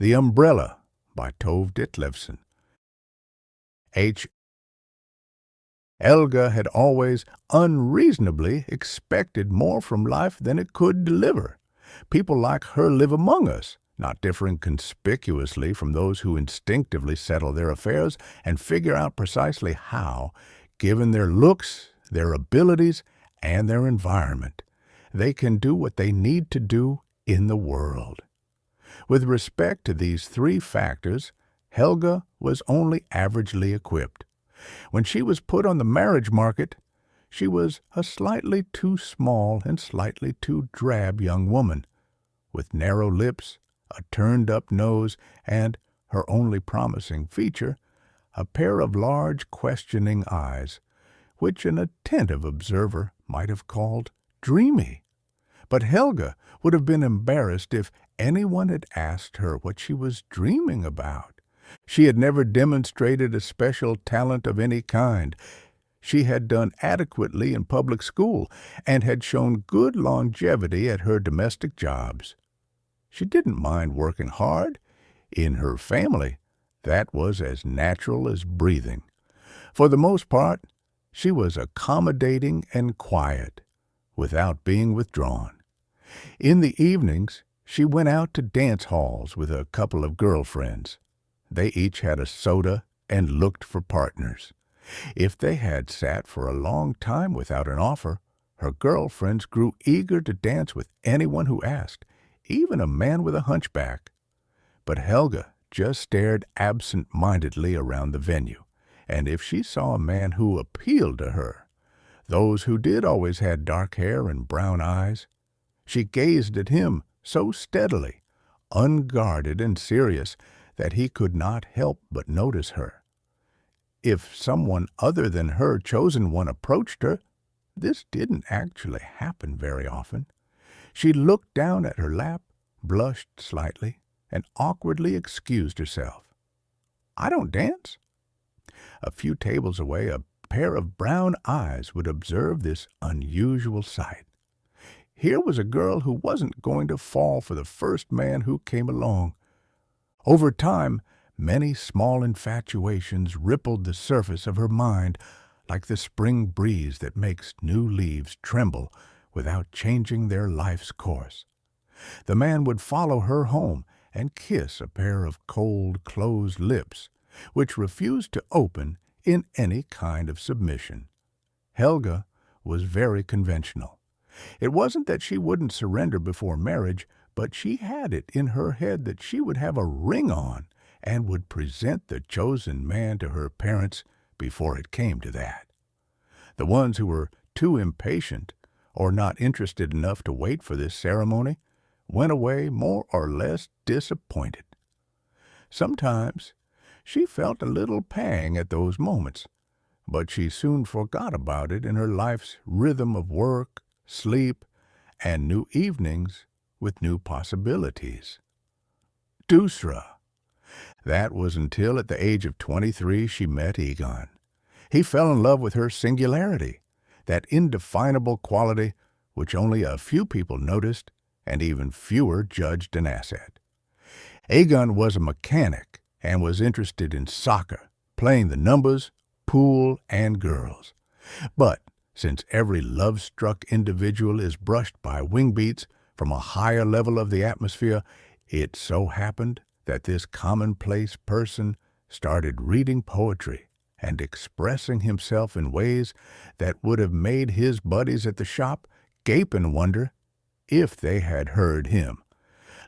The Umbrella by Tove Ditlevsen. H. Helga had always unreasonably expected more from life than it could deliver. People like her live among us, not differing conspicuously from those who instinctively settle their affairs and figure out precisely how, given their looks, their abilities, and their environment, they can do what they need to do in the world. With respect to these three factors, Helga was only averagely equipped. When she was put on the marriage market, she was a slightly too small and slightly too drab young woman, with narrow lips, a turned-up nose, and, her only promising feature, a pair of large, questioning eyes, which an attentive observer might have called dreamy. But Helga would have been embarrassed if anyone had asked her what she was dreaming about. She had never demonstrated a special talent of any kind. She had done adequately in public school and had shown good longevity at her domestic jobs. She didn't mind working hard. In her family, that was as natural as breathing. For the most part, she was accommodating and quiet, without being withdrawn. In the evenings, she went out to dance halls with a couple of girlfriends. They each had a soda and looked for partners. If they had sat for a long time without an offer, her girlfriends grew eager to dance with anyone who asked, even a man with a hunchback. But Helga just stared absent-mindedly around the venue, and if she saw a man who appealed to her, those who did always had dark hair and brown eyes, she gazed at him so steadily, unguarded and serious, that he could not help but notice her. If someone other than her chosen one approached her, this didn't actually happen very often. She looked down at her lap, blushed slightly, and awkwardly excused herself. "I don't dance." A few tables away, a pair of brown eyes would observe this unusual sight. Here was a girl who wasn't going to fall for the first man who came along. Over time, many small infatuations rippled the surface of her mind like the spring breeze that makes new leaves tremble without changing their life's course. The man would follow her home and kiss a pair of cold, closed lips, which refused to open in any kind of submission. Helga was very conventional. It wasn't that she wouldn't surrender before marriage, but she had it in her head that she would have a ring on and would present the chosen man to her parents before it came to that. The ones who were too impatient or not interested enough to wait for this ceremony went away more or less disappointed. Sometimes she felt a little pang at those moments, but she soon forgot about it in her life's rhythm of work, sleep, and new evenings with new possibilities. Dusra. That was until at the age of 23 she met Egon. He fell in love with her singularity, that indefinable quality which only a few people noticed and even fewer judged an asset. Egon was a mechanic and was interested in soccer, playing the numbers, pool, and girls. But since every love-struck individual is brushed by wing beats from a higher level of the atmosphere, it so happened that this commonplace person started reading poetry and expressing himself in ways that would have made his buddies at the shop gape in wonder if they had heard him.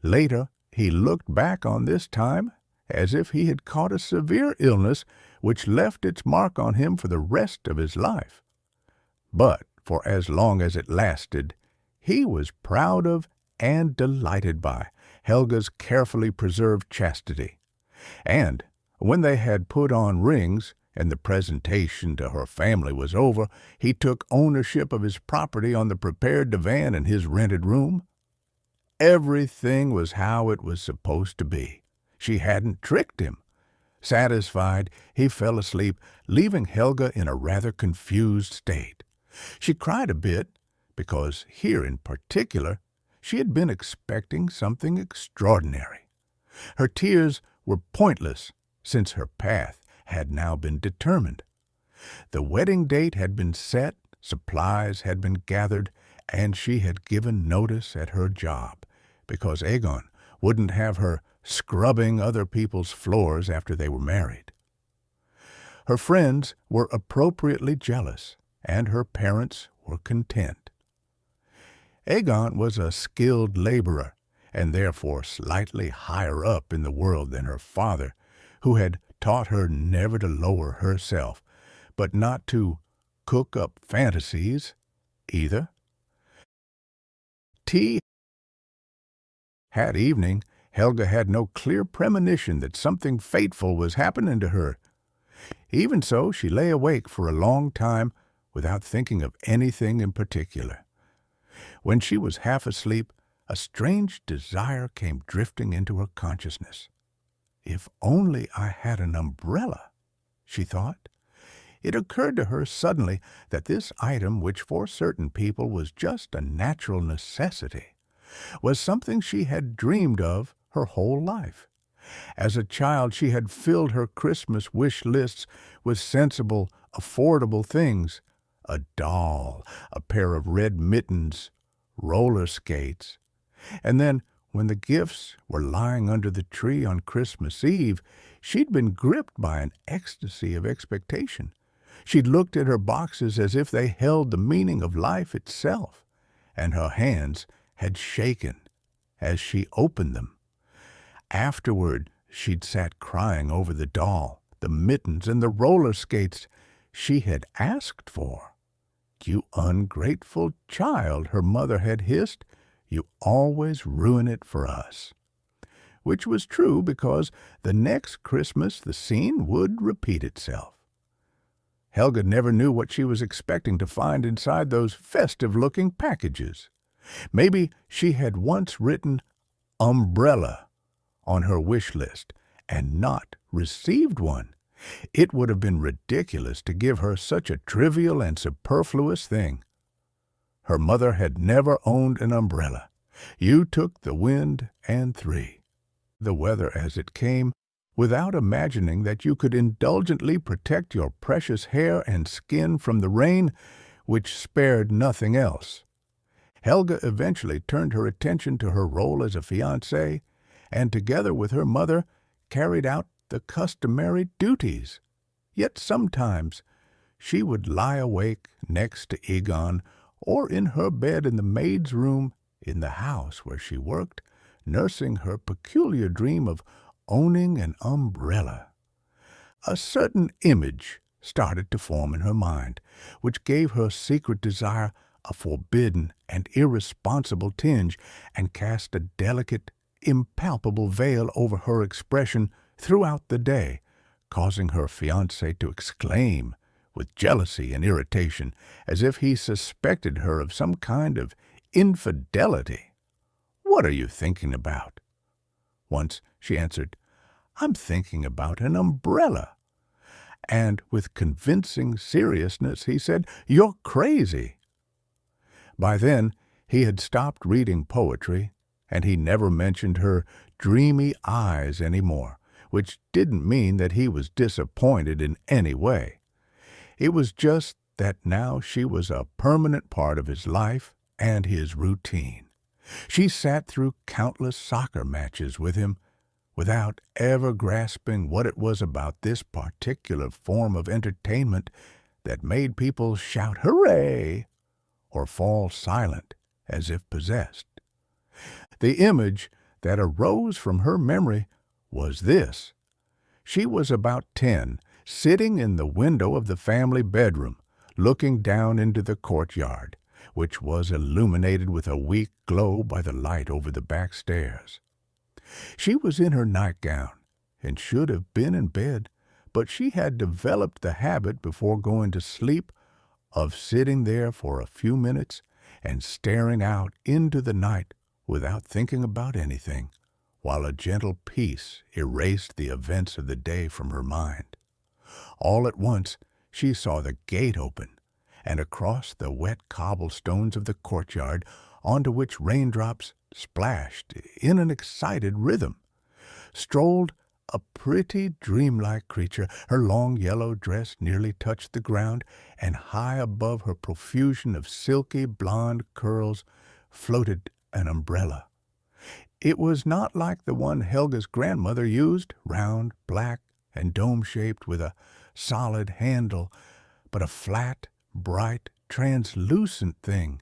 Later, he looked back on this time as if he had caught a severe illness which left its mark on him for the rest of his life. But for as long as it lasted, he was proud of and delighted by Helga's carefully preserved chastity. And when they had put on rings and the presentation to her family was over, he took ownership of his property on the prepared divan in his rented room. Everything was how it was supposed to be. She hadn't tricked him. Satisfied, he fell asleep, leaving Helga in a rather confused state. She cried a bit, because here in particular she had been expecting something extraordinary. Her tears were pointless, since her path had now been determined. The wedding date had been set, supplies had been gathered, and she had given notice at her job, because Aegon wouldn't have her scrubbing other people's floors after they were married. Her friends were appropriately jealous, and her parents were content. Aegon was a skilled laborer, and therefore slightly higher up in the world than her father, who had taught her never to lower herself, but not to cook up fantasies either. That evening, Helga had no clear premonition that something fateful was happening to her. Even so, she lay awake for a long time without thinking of anything in particular. When she was half asleep, a strange desire came drifting into her consciousness. If only I had an umbrella, she thought. It occurred to her suddenly that this item, which for certain people was just a natural necessity, was something she had dreamed of her whole life. As a child, she had filled her Christmas wish lists with sensible, affordable things: a doll, a pair of red mittens, roller skates. And then, when the gifts were lying under the tree on Christmas Eve, she'd been gripped by an ecstasy of expectation. She'd looked at her boxes as if they held the meaning of life itself, and her hands had shaken as she opened them. Afterward, she'd sat crying over the doll, the mittens, and the roller skates she had asked for. "You ungrateful child," her mother had hissed, "you always ruin it for us." Which was true, because the next Christmas the scene would repeat itself. Helga never knew what she was expecting to find inside those festive-looking packages. Maybe she had once written umbrella on her wish list and not received one. It would have been ridiculous to give her such a trivial and superfluous thing. Her mother had never owned an umbrella. You took the wind and three. The weather as it came, without imagining that you could indulgently protect your precious hair and skin from the rain, which spared nothing else. Helga eventually turned her attention to her role as a fiancée, and together with her mother carried out the customary duties. Yet sometimes she would lie awake next to Aegon, or in her bed in the maid's room in the house where she worked, nursing her peculiar dream of owning an umbrella. A certain image started to form in her mind, which gave her secret desire a forbidden and irresponsible tinge, and cast a delicate, impalpable veil over her expression throughout the day, causing her fiancé to exclaim with jealousy and irritation, as if he suspected her of some kind of infidelity. "What are you thinking about?" Once she answered, "I'm thinking about an umbrella." And with convincing seriousness he said, "You're crazy." By then he had stopped reading poetry, and he never mentioned her dreamy eyes any more, which didn't mean that he was disappointed in any way. It was just that now she was a permanent part of his life and his routine. She sat through countless soccer matches with him, without ever grasping what it was about this particular form of entertainment that made people shout "Hooray!" or fall silent as if possessed. The image that arose from her memory was this. She was about 10, sitting in the window of the family bedroom, looking down into the courtyard, which was illuminated with a weak glow by the light over the back stairs. She was in her nightgown, and should have been in bed, but she had developed the habit before going to sleep of sitting there for a few minutes and staring out into the night without thinking about anything, while a gentle peace erased the events of the day from her mind. All at once she saw the gate open, and across the wet cobblestones of the courtyard, onto which raindrops splashed in an excited rhythm, strolled a pretty dreamlike creature. Her long yellow dress nearly touched the ground, and high above her profusion of silky blonde curls floated an umbrella. It was not like the one Helga's grandmother used, round, black, and dome-shaped with a solid handle, but a flat, bright, translucent thing,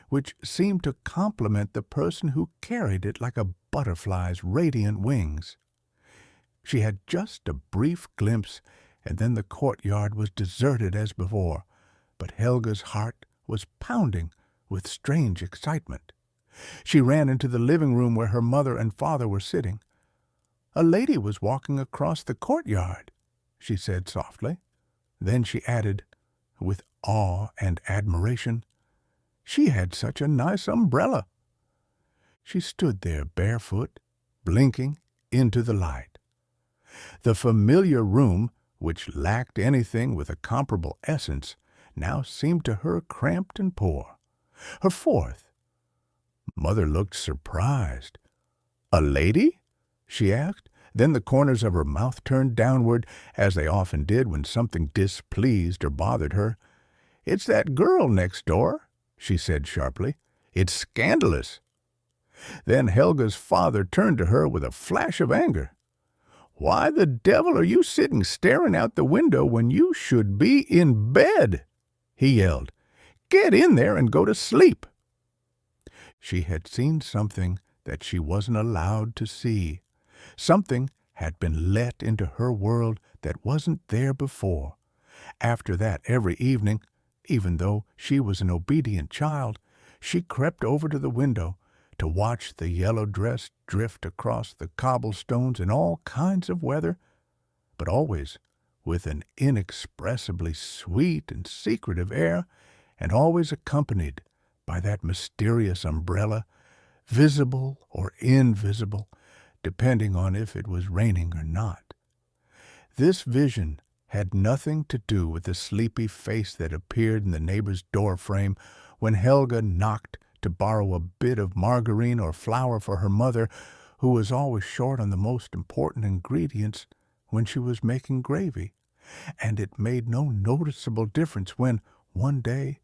which seemed to complement the person who carried it like a butterfly's radiant wings. She had just a brief glimpse, and then the courtyard was deserted as before, but Helga's heart was pounding with strange excitement. She ran into the living room where her mother and father were sitting. "A lady was walking across the courtyard," she said softly. Then she added, with awe and admiration, "She had such a nice umbrella." She stood there barefoot, blinking into the light. The familiar room, which lacked anything with a comparable essence, now seemed to her cramped and poor. Her fourth. Mother looked surprised. "A lady?" she asked. Then the corners of her mouth turned downward, as they often did when something displeased or bothered her. "It's that girl next door," she said sharply. "It's scandalous." Then Helga's father turned to her with a flash of anger. "Why the devil are you sitting staring out the window when you should be in bed?" he yelled. "Get in there and go to sleep." She had seen something that she wasn't allowed to see. Something had been let into her world that wasn't there before. After that, every evening, even though she was an obedient child, she crept over to the window to watch the yellow dress drift across the cobblestones in all kinds of weather, but always with an inexpressibly sweet and secretive air, and always accompanied by that mysterious umbrella, visible or invisible, depending on if it was raining or not. This vision had nothing to do with the sleepy face that appeared in the neighbor's doorframe when Helga knocked to borrow a bit of margarine or flour for her mother, who was always short on the most important ingredients when she was making gravy. And it made no noticeable difference when, one day,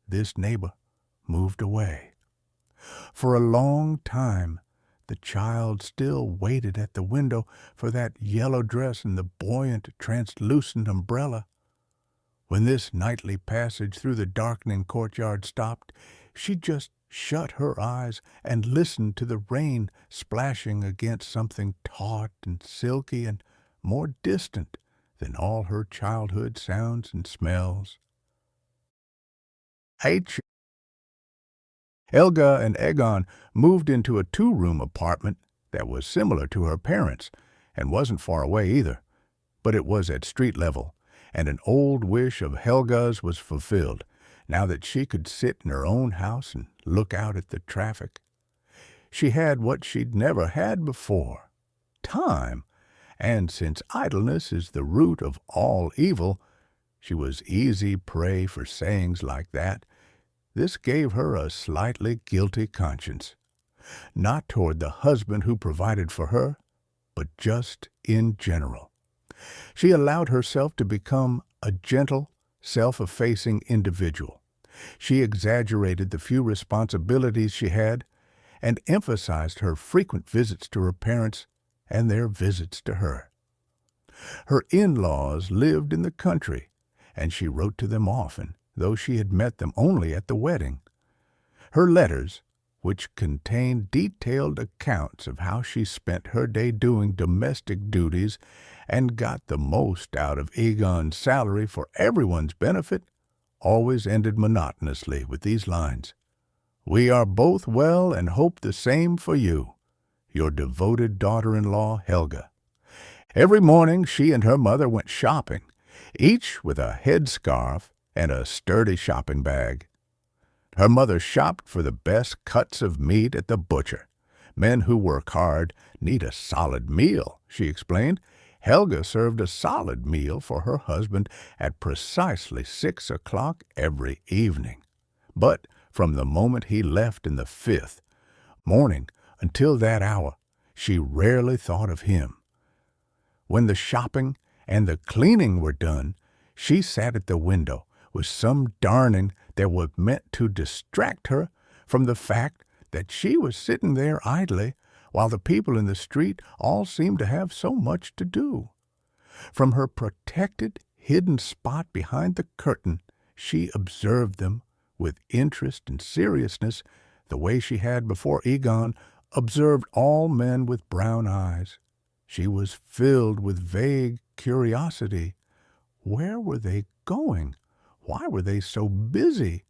this neighbor moved away. For a long time, the child still waited at the window for that yellow dress and the buoyant, translucent umbrella. When this nightly passage through the darkening courtyard stopped, she just shut her eyes and listened to the rain splashing against something taut and silky and more distant than all her childhood sounds and smells. Helga and Egon moved into a two-room apartment that was similar to her parents' and wasn't far away either, but it was at street level, and an old wish of Helga's was fulfilled, now that she could sit in her own house and look out at the traffic. She had what she'd never had before, time, and since idleness is the root of all evil, she was easy prey for sayings like that. This gave her a slightly guilty conscience, not toward the husband who provided for her, but just in general. She allowed herself to become a gentle, self-effacing individual. She exaggerated the few responsibilities she had and emphasized her frequent visits to her parents and their visits to her. Her in-laws lived in the country, and she wrote to them often, though she had met them only at the wedding. Her letters, which contained detailed accounts of how she spent her day doing domestic duties and got the most out of Egon's salary for everyone's benefit, always ended monotonously with these lines: "We are both well and hope the same for you. Your devoted daughter-in-law, Helga." Every morning she and her mother went shopping, each with a headscarf and a sturdy shopping bag. Her mother shopped for the best cuts of meat at the butcher. Men who work hard need a solid meal, she explained. Helga served a solid meal for her husband at precisely 6 o'clock every evening. But from the moment he left in the 5th morning until that hour, She rarely thought of him. When the shopping and the cleaning were done, she sat at the window with some darning that was meant to distract her from the fact that she was sitting there idly while the people in the street all seemed to have so much to do. From her protected, hidden spot behind the curtain, she observed them with interest and seriousness, the way she had before Egon observed all men with brown eyes. She was filled with vague curiosity. Where were they going? Why were they so busy?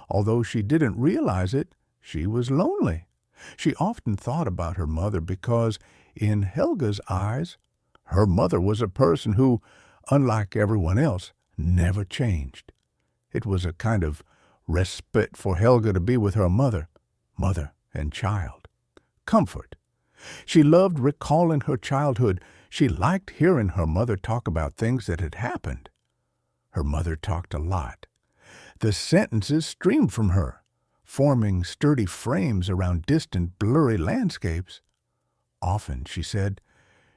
Although she didn't realize it, she was lonely. She often thought about her mother because, in Helga's eyes, her mother was a person who, unlike everyone else, never changed. It was a kind of respite for Helga to be with her mother and child. Comfort. She loved recalling her childhood. She liked hearing her mother talk about things that had happened. Her mother talked a lot. The sentences streamed from her, forming sturdy frames around distant, blurry landscapes. Often she said,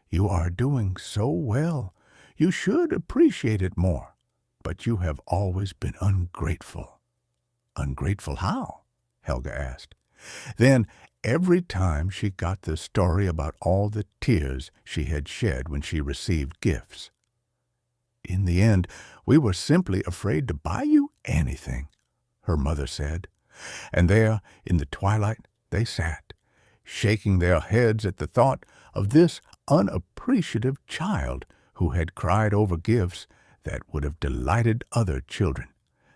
"You are doing so well. You should appreciate it more. But you have always been ungrateful." "Ungrateful how?" Helga asked. Then, every time she got the story about all the tears she had shed when she received gifts. "In the end, we were simply afraid to buy you anything," her mother said. And there, in the twilight, they sat, shaking their heads at the thought of this unappreciative child who had cried over gifts that would have delighted other children.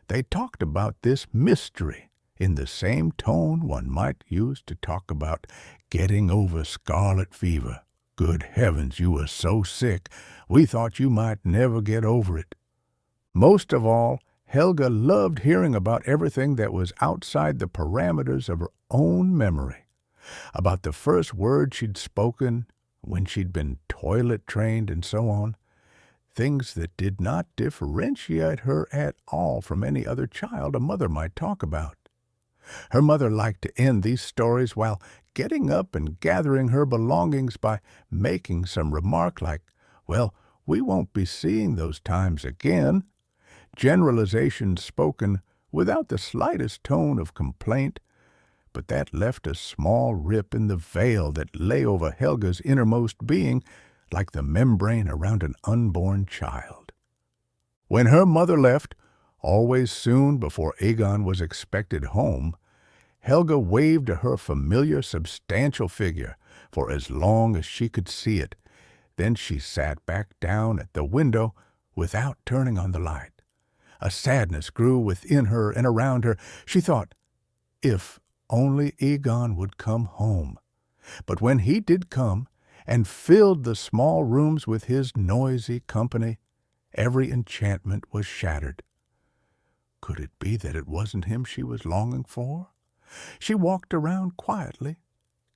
They talked about this mystery in the same tone one might use to talk about getting over scarlet fever. "Good heavens, you were so sick, we thought you might never get over it." Most of all, Helga loved hearing about everything that was outside the parameters of her own memory, about the first word she'd spoken, when she'd been toilet-trained, and so on, things that did not differentiate her at all from any other child a mother might talk about. Her mother liked to end these stories while getting up and gathering her belongings by making some remark like, "Well, we won't be seeing those times again." Generalizations spoken without the slightest tone of complaint, but that left a small rip in the veil that lay over Helga's innermost being like the membrane around an unborn child. When her mother left, always soon before Egon was expected home, Helga waved to her familiar substantial figure for as long as she could see it. Then she sat back down at the window without turning on the light. A sadness grew within her and around her. She thought, if only Egon would come home. But when he did come, and filled the small rooms with his noisy company, every enchantment was shattered. Could it be that it wasn't him she was longing for? She walked around quietly,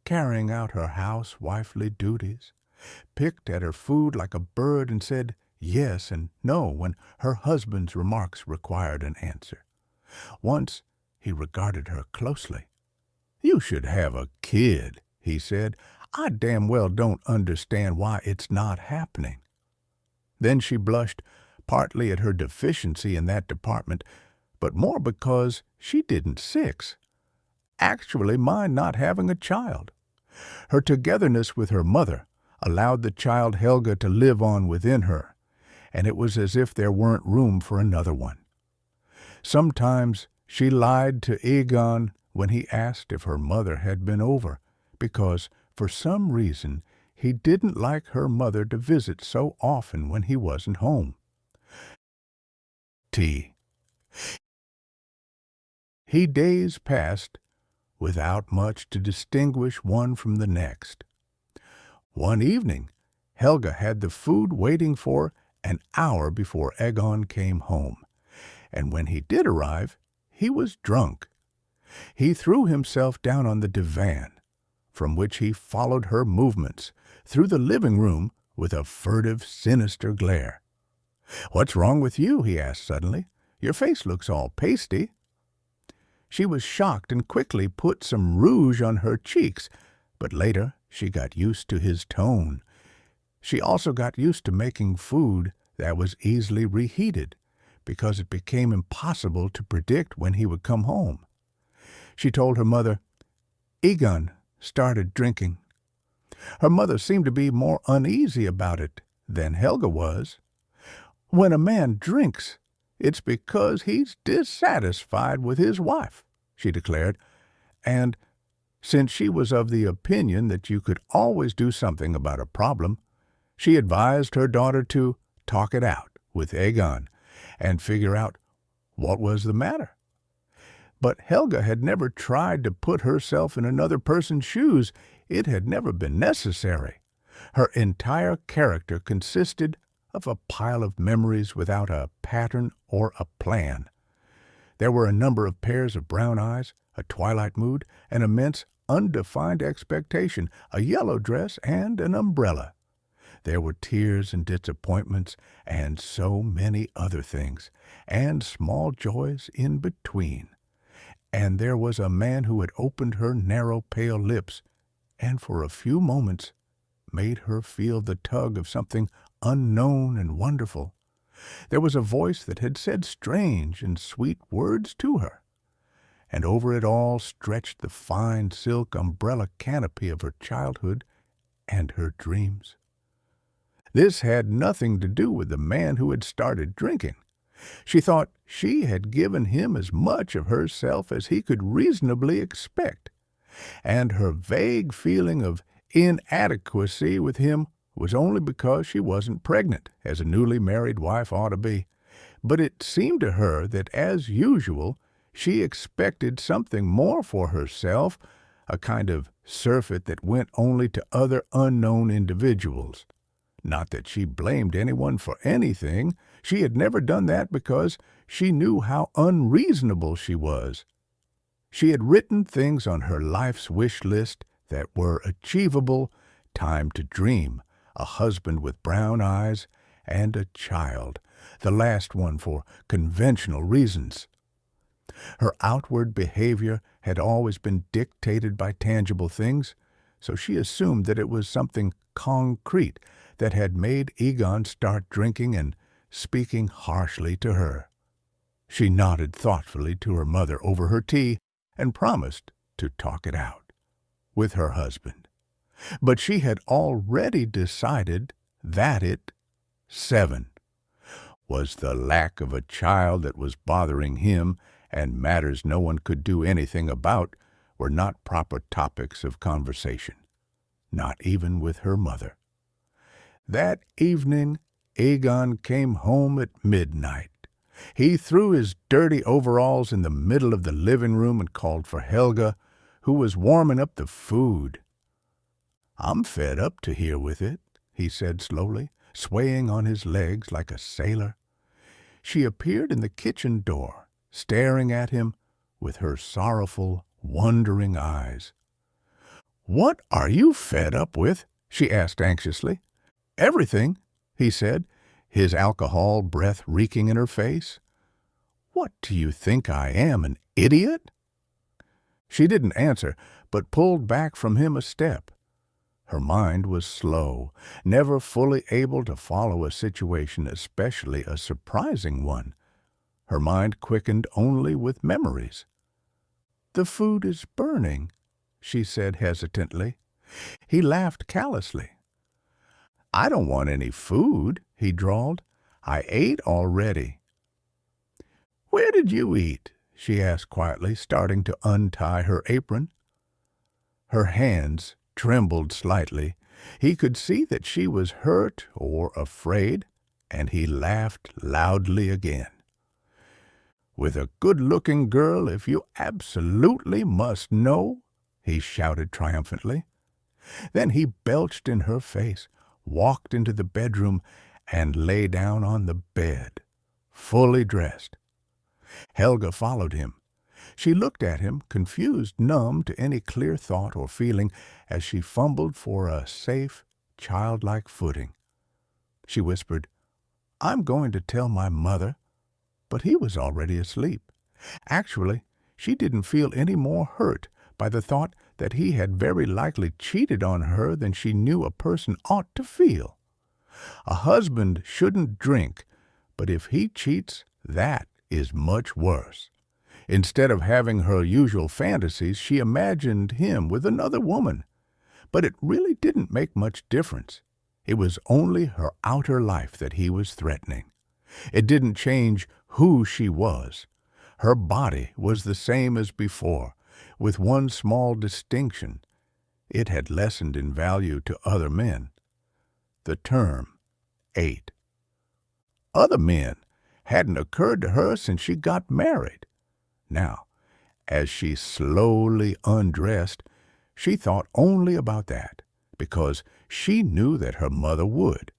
carrying out her housewifely duties, picked at her food like a bird and said yes and no when her husband's remarks required an answer. Once he regarded her closely. "You should have a kid," he said. "I damn well don't understand why it's not happening." Then she blushed, partly at her deficiency in that department, but more because she didn't actually mind not having a child. Her togetherness with her mother allowed the child Helga to live on within her, and it was as if there weren't room for another one. Sometimes she lied to Egon when he asked if her mother had been over, because, for some reason, he didn't like her mother to visit so often when he wasn't home. He days passed without much to distinguish one from the next. One evening, Helga had the food waiting for an hour before Egon came home, and when he did arrive, he was drunk. He threw himself down on the divan, from which he followed her movements through the living room with a furtive, sinister glare. "What's wrong with you?" he asked suddenly. "Your face looks all pasty." She was shocked and quickly put some rouge on her cheeks, but later She got used to his tone. She also got used to making food that was easily reheated, because it became impossible to predict when he would come home. She told her mother, "Egon started drinking." Her mother seemed to be more uneasy about it than Helga was. "When a man drinks, it's because he's dissatisfied with his wife," she declared, and since she was of the opinion that you could always do something about a problem, she advised her daughter to talk it out with Egon and figure out what was the matter. But Helga had never tried to put herself in another person's shoes. It had never been necessary. Her entire character consisted of a pile of memories without a pattern or a plan. There were a number of pairs of brown eyes, a twilight mood, an immense undefined expectation, a yellow dress, and an umbrella. There were tears and disappointments, and so many other things, and small joys in between. And there was a man who had opened her narrow, pale lips, and for a few moments made her feel the tug of something unknown and wonderful. There was a voice that had said strange and sweet words to her, and over it all stretched the fine silk umbrella canopy of her childhood and her dreams. This had nothing to do with the man who had started drinking. She thought she had given him as much of herself as he could reasonably expect, and her vague feeling of inadequacy with him was only because she wasn't pregnant, as a newly married wife ought to be. But it seemed to her that, as usual, she expected something more for herself, a kind of surfeit that went only to other unknown individuals. Not that she blamed anyone for anything. She had never done that because she knew how unreasonable she was. She had written things on her life's wish list that were achievable: time to dream, a husband with brown eyes, and a child, the last one for conventional reasons. Her outward behavior had always been dictated by tangible things, so she assumed that it was something concrete that had made Egon start drinking and speaking harshly to her. She nodded thoughtfully to her mother over her tea and promised to talk it out with her husband. But she had already decided that it, 7, was the lack of a child that was bothering him, and matters no one could do anything about were not proper topics of conversation, not even with her mother. That evening, Egon came home at midnight. He threw his dirty overalls in the middle of the living room and called for Helga, who was warming up the food. "I'm fed up to here with it," he said slowly, swaying on his legs like a sailor. She appeared in the kitchen door, staring at him with her sorrowful, wondering eyes. "What are you fed up with?" she asked anxiously. "Everything," he said, his alcohol breath reeking in her face. "What do you think I am, an idiot?" She didn't answer, but pulled back from him a step. Her mind was slow, never fully able to follow a situation, especially a surprising one. Her mind quickened only with memories. "The food is burning," she said hesitantly. He laughed callously. "I don't want any food," he drawled. "I ate already." "Where did you eat?" she asked quietly, starting to untie her apron. Her hands trembled slightly. He could see that she was hurt or afraid, and he laughed loudly again. "With a good-looking girl, if you absolutely must know," he shouted triumphantly. Then he belched in her face, walked into the bedroom, and lay down on the bed, fully dressed. Helga followed him. She looked at him, confused, numb to any clear thought or feeling, as she fumbled for a safe, childlike footing. She whispered, "I'm going to tell my mother," but he was already asleep. Actually, she didn't feel any more hurt by the thought that he had very likely cheated on her than she knew a person ought to feel. A husband shouldn't drink, but if he cheats, that is much worse. Instead of having her usual fantasies, she imagined him with another woman. But it really didn't make much difference. It was only her outer life that he was threatening. It didn't change who she was. Her body was the same as before, with one small distinction. It had lessened in value to other men. The term ate. Other men hadn't occurred to her since she got married. Now, as she slowly undressed, she thought only about that, because she knew that her mother would.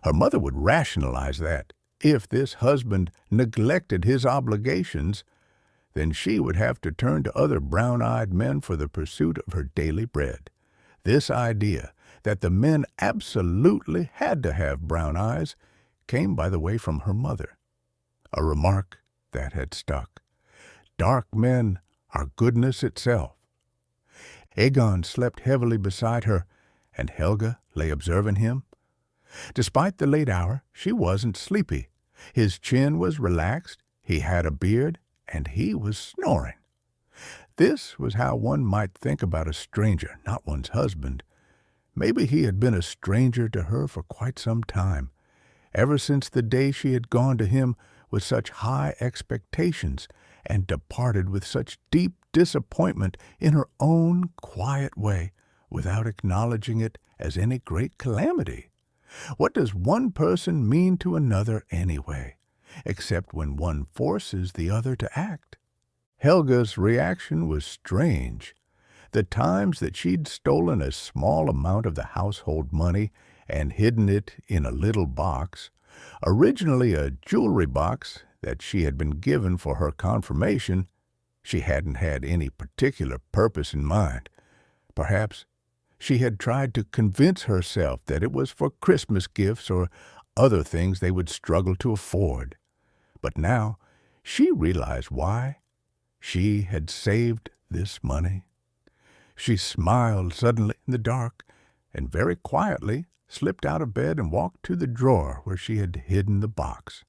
Her mother would rationalize that if this husband neglected his obligations, then she would have to turn to other brown-eyed men for the pursuit of her daily bread. This idea that the men absolutely had to have brown eyes came, by the way, from her mother, a remark that had stuck. Dark men are goodness itself. Egon slept heavily beside her, and Helga lay observing him. Despite the late hour, she wasn't sleepy. His chin was relaxed, he had a beard, and he was snoring. This was how one might think about a stranger, not one's husband. Maybe he had been a stranger to her for quite some time, ever since the day she had gone to him with such high expectations and departed with such deep disappointment in her own quiet way, without acknowledging it as any great calamity. What does one person mean to another anyway, except when one forces the other to act? Helga's reaction was strange. The times that she'd stolen a small amount of the household money and hidden it in a little box, originally a jewelry box that she had been given for her confirmation, she hadn't had any particular purpose in mind. Perhaps she had tried to convince herself that it was for Christmas gifts or other things they would struggle to afford. But now she realized why. She had saved this money. She smiled suddenly in the dark and very quietly slipped out of bed and walked to the drawer where she had hidden the box.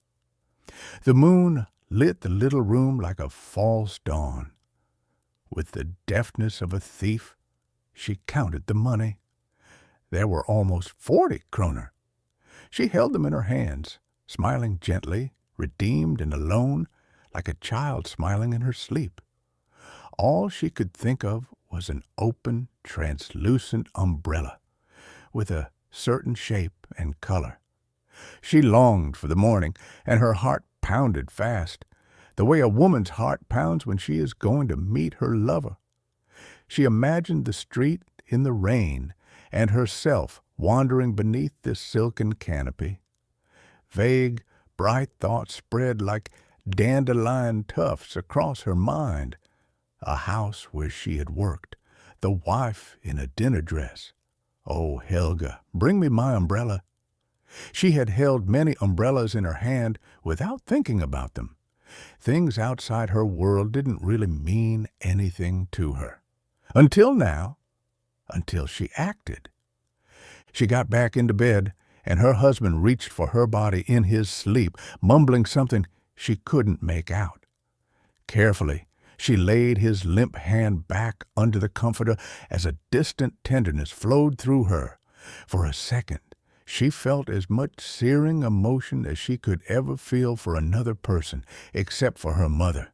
The moon lit the little room like a false dawn. With the deftness of a thief, she counted the money. There were almost 40 kroner. She held them in her hands, smiling gently, redeemed and alone, like a child smiling in her sleep. All she could think of was an open, translucent umbrella, with a certain shape and color. She longed for the morning, and her heart pounded fast, the way a woman's heart pounds when she is going to meet her lover. She imagined the street in the rain, and herself wandering beneath this silken canopy. Vague, bright thoughts spread like dandelion tufts across her mind. A house where she had worked, the wife in a dinner dress. Oh, Helga, bring me my umbrella. She had held many umbrellas in her hand without thinking about them. Things outside her world didn't really mean anything to her. Until now, until she acted. She got back into bed, and her husband reached for her body in his sleep, mumbling something she couldn't make out. Carefully, she laid his limp hand back under the comforter as a distant tenderness flowed through her. For a second, she felt as much searing emotion as she could ever feel for another person, except for her mother.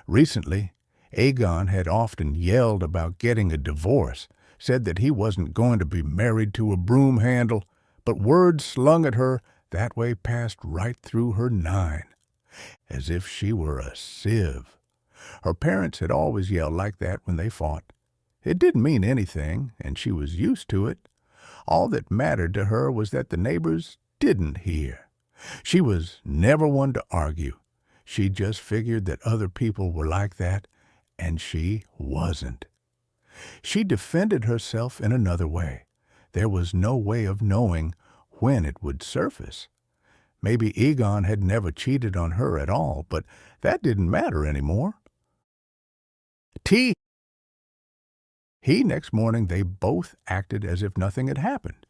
Recently, Egon had often yelled about getting a divorce, said that he wasn't going to be married to a broom handle, but words slung at her that way passed right through her nine, as if she were a sieve. Her parents had always yelled like that when they fought. It didn't mean anything, and she was used to it. All that mattered to her was that the neighbors didn't hear. She was never one to argue. She just figured that other people were like that, and she wasn't. She defended herself in another way. There was no way of knowing when it would surface. Maybe Egon had never cheated on her at all, but that didn't matter anymore. Tea Next morning, they both acted as if nothing had happened.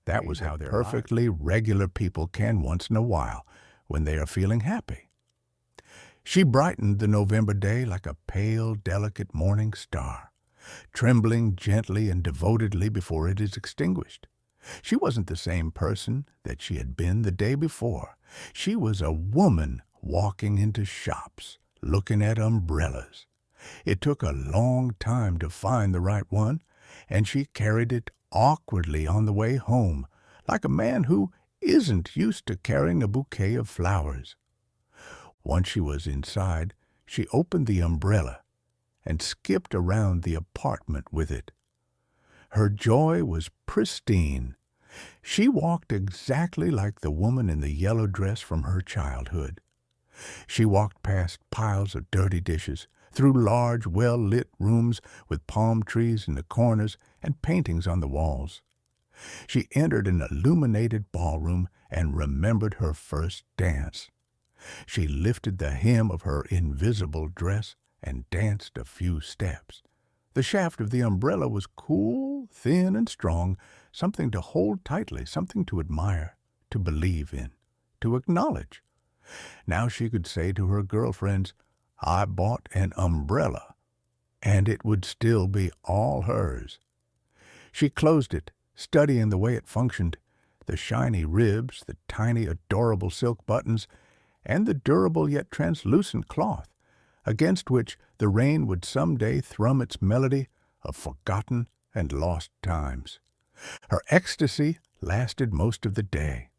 That was how they're perfectly regular people can once in a while when they are feeling happy. She brightened the November day like a pale, delicate morning star, trembling gently and devotedly before it is extinguished. She wasn't the same person that she had been the day before. She was a woman walking into shops, looking at umbrellas. It took a long time to find the right one, and she carried it awkwardly on the way home, like a man who isn't used to carrying a bouquet of flowers. Once she was inside, she opened the umbrella and skipped around the apartment with it. Her joy was pristine. She walked exactly like the woman in the yellow dress from her childhood. She walked past piles of dirty dishes, through large, well-lit rooms with palm trees in the corners and paintings on the walls. She entered an illuminated ballroom and remembered her first dance. She lifted the hem of her invisible dress and danced a few steps. The shaft of the umbrella was cool, thin, and strong, something to hold tightly, something to admire, to believe in, to acknowledge. Now she could say to her girlfriends, "I bought an umbrella," and it would still be all hers. She closed it, studying the way it functioned, the shiny ribs, the tiny, adorable silk buttons, and the durable yet translucent cloth, against which the rain would some day thrum its melody of forgotten and lost times. Her ecstasy lasted most of the day.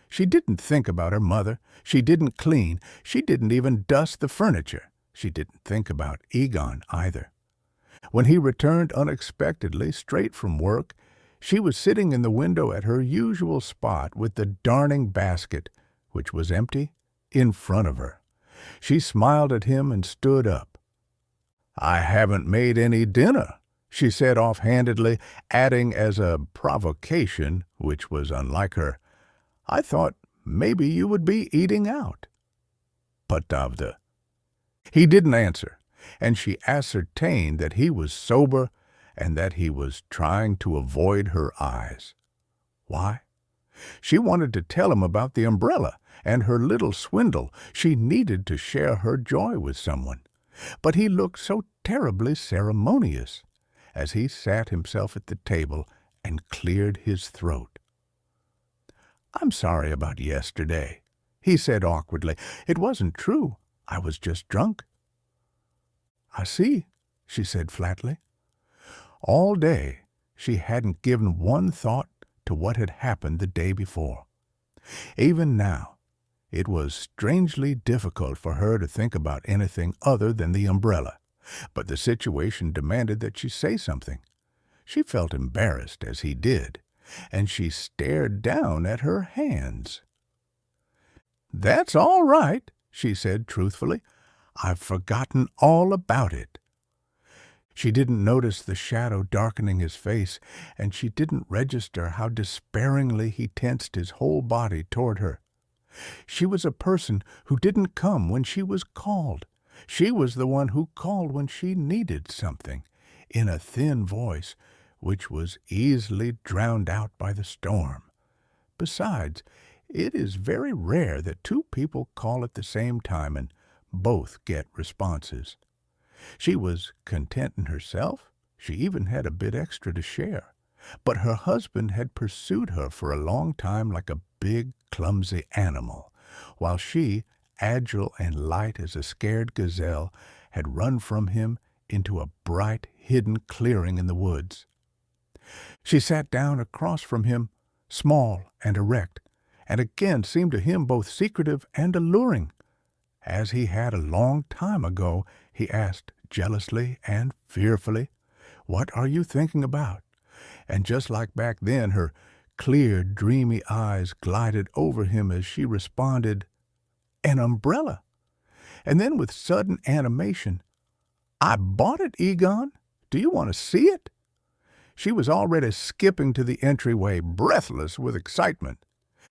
She didn't think about her mother. She didn't clean. She didn't even dust the furniture. She didn't think about Egon either. When he returned unexpectedly straight from work, she was sitting in the window at her usual spot with the darning basket, which was empty, in front of her. She smiled at him and stood up. "I haven't made any dinner," she said offhandedly, adding as a provocation, which was unlike her, "I thought maybe you would be eating out." "Patavda." He didn't answer, and she ascertained that he was sober and that he was trying to avoid her eyes. Why? She wanted to tell him about the umbrella and her little swindle. She needed to share her joy with someone. But he looked so terribly ceremonious as he sat himself at the table and cleared his throat. "I'm sorry about yesterday," he said awkwardly. "It wasn't true. I was just drunk." "I see," she said flatly. All day she hadn't given one thought to what had happened the day before. Even now, it was strangely difficult for her to think about anything other than the umbrella, but the situation demanded that she say something. She felt embarrassed as he did, and she stared down at her hands. "That's all right," she said truthfully. "I've forgotten all about it." She didn't notice the shadow darkening his face, and she didn't register how despairingly he tensed his whole body toward her. She was a person who didn't come when she was called. She was the one who called when she needed something, in a thin voice, which was easily drowned out by the storm. Besides, it is very rare that two people call at the same time and both get responses. She was content in herself. She even had a bit extra to share. But her husband had pursued her for a long time like a big, clumsy animal, while she, agile and light as a scared gazelle, had run from him into a bright, hidden clearing in the woods. She sat down across from him, small and erect, and again seemed to him both secretive and alluring. As he had a long time ago, he asked jealously and fearfully, "What are you thinking about?" And just like back then, her clear, dreamy eyes glided over him as she responded, "An umbrella." And then with sudden animation, "I bought it, Egon. Do you want to see it?" She was already skipping to the entryway, breathless with excitement.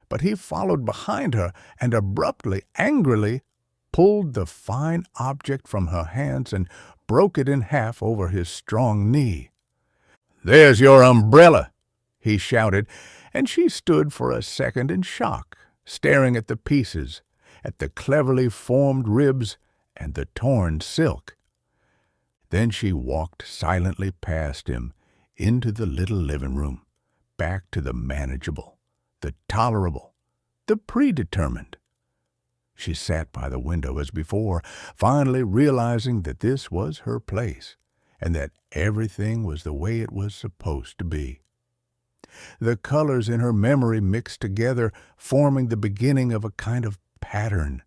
But he followed behind her and abruptly, angrily, pulled the fine object from her hands and broke it in half over his strong knee. "There's your umbrella," he shouted, and she stood for a second in shock, staring at the pieces, at the cleverly formed ribs and the torn silk. Then she walked silently past him into the little living room, back to the manageable, the tolerable, the predetermined. She sat by the window as before, finally realizing that this was her place, and that everything was the way it was supposed to be. The colors in her memory mixed together, forming the beginning of a kind of pattern.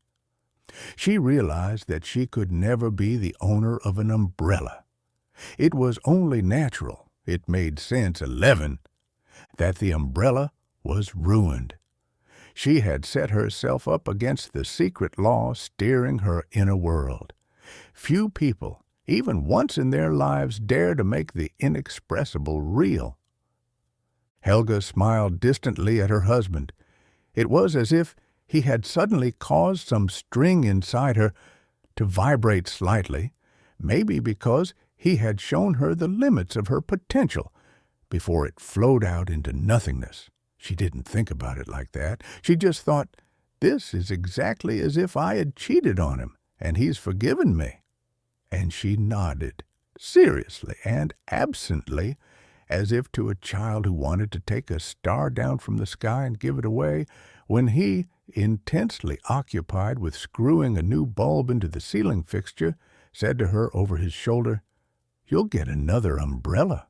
She realized that she could never be the owner of an umbrella. It was only natural, it made sense 11, that the umbrella was ruined. She had set herself up against the secret law steering her inner world. Few people, even once in their lives, dare to make the inexpressible real. Helga smiled distantly at her husband. It was as if he had suddenly caused some string inside her to vibrate slightly, maybe because he had shown her the limits of her potential before it flowed out into nothingness. She didn't think about it like that. She just thought, this is exactly as if I had cheated on him, and he's forgiven me. And she nodded, seriously and absently, as if to a child who wanted to take a star down from the sky and give it away, when he, intensely occupied with screwing a new bulb into the ceiling fixture, said to her over his shoulder, "You'll get another umbrella."